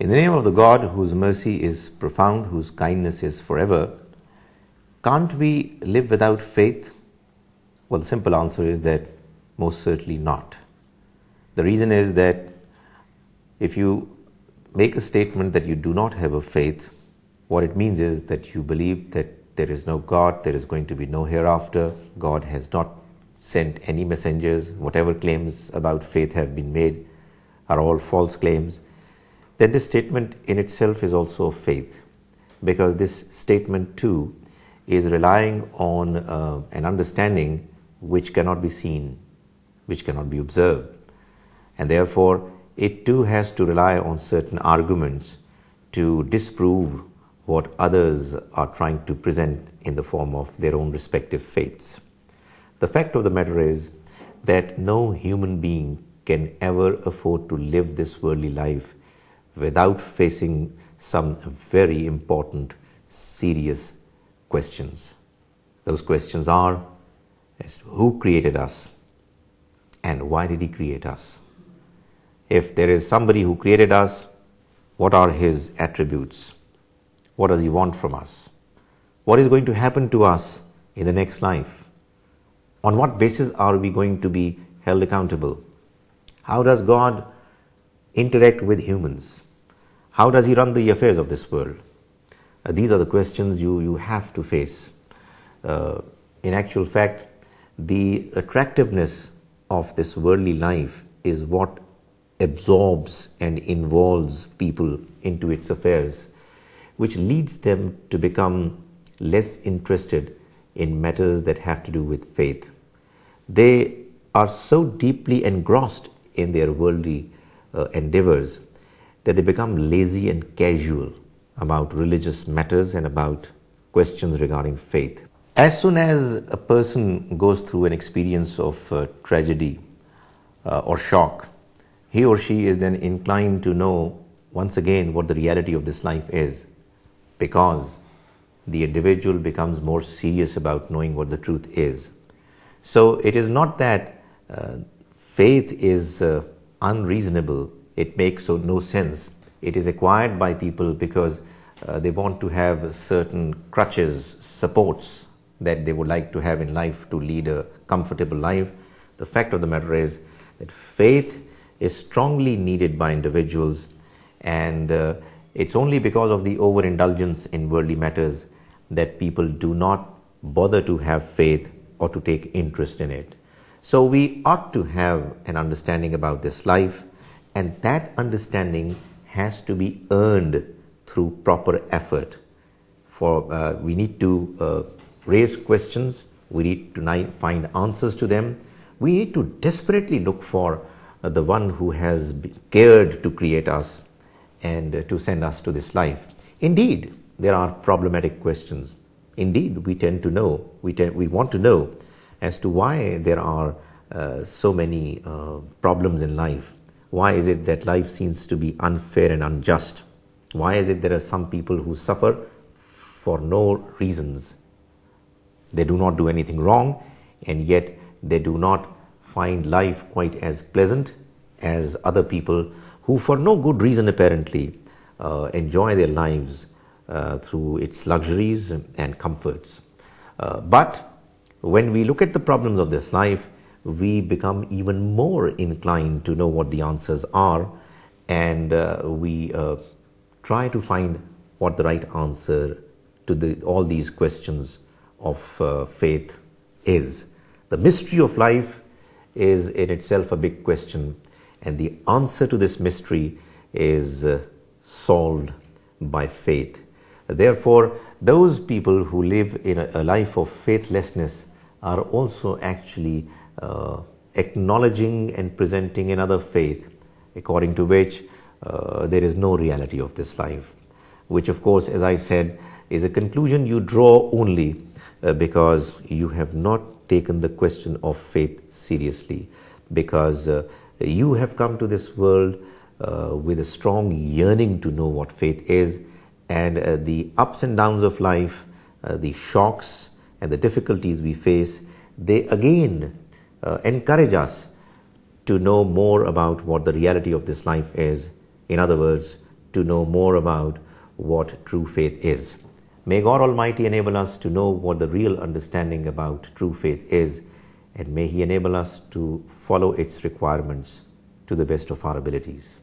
In the name of the God whose mercy is profound, whose kindness is forever, can't we live without faith? Well, the simple answer is that most certainly not. The reason is that if you make a statement that you do not have a faith, what it means is that you believe that there is no God, there is going to be no hereafter, God has not sent any messengers, whatever claims about faith have been made are all false claims, then this statement in itself is also faith, because this statement too is relying on an understanding which cannot be seen, which cannot be observed, and therefore it too has to rely on certain arguments to disprove what others are trying to present in the form of their own respective faiths. The fact of the matter is that no human being can ever afford to live this worldly life without facing some very important, serious questions. Those questions are as to who created us and why did he create us? If there is somebody who created us, what are his attributes? What does he want from us? What is going to happen to us in the next life? On what basis are we going to be held accountable? How does God interact with humans? How does he run the affairs of this world? These are the questions you have to face. In actual fact, the attractiveness of this worldly life is what absorbs and involves people into its affairs, which leads them to become less interested in matters that have to do with faith. They are so deeply engrossed in their worldly endeavors that they become lazy and casual about religious matters and about questions regarding faith. As soon as a person goes through an experience of tragedy or shock, he or she is then inclined to know once again what the reality of this life is, because the individual becomes more serious about knowing what the truth is. So it is not that faith is unreasonable, it makes no sense. It is acquired by people because they want to have certain crutches, supports that they would like to have in life to lead a comfortable life. The fact of the matter is that faith is strongly needed by individuals, and it's only because of the overindulgence in worldly matters that people do not bother to have faith or to take interest in it. So we ought to have an understanding about this life, and that understanding has to be earned through proper effort. For we need to raise questions, we need to find answers to them, we need to desperately look for the one who has cared to create us and to send us to this life. Indeed, there are problematic questions. Indeed, we want to know as to why there are so many problems in life. Why is it that life seems to be unfair and unjust? Why is it there are some people who suffer for no reasons? They do not do anything wrong, and yet they do not find life quite as pleasant as other people who, for no good reason apparently, enjoy their lives through its luxuries and comforts. But when we look at the problems of this life, we become even more inclined to know what the answers are, and we try to find what the right answer to all these questions of faith is. The mystery of life is in itself a big question, and the answer to this mystery is solved by faith. Therefore, those people who live in a life of faithlessness are also actually acknowledging and presenting another faith, according to which there is no reality of this life, which of course, as I said, is a conclusion you draw only because you have not taken the question of faith seriously, because you have come to this world with a strong yearning to know what faith is, and the ups and downs of life, the shocks and the difficulties we face, they again encourage us to know more about what the reality of this life is. In other words, to know more about what true faith is. May God Almighty enable us to know what the real understanding about true faith is, and may He enable us to follow its requirements to the best of our abilities.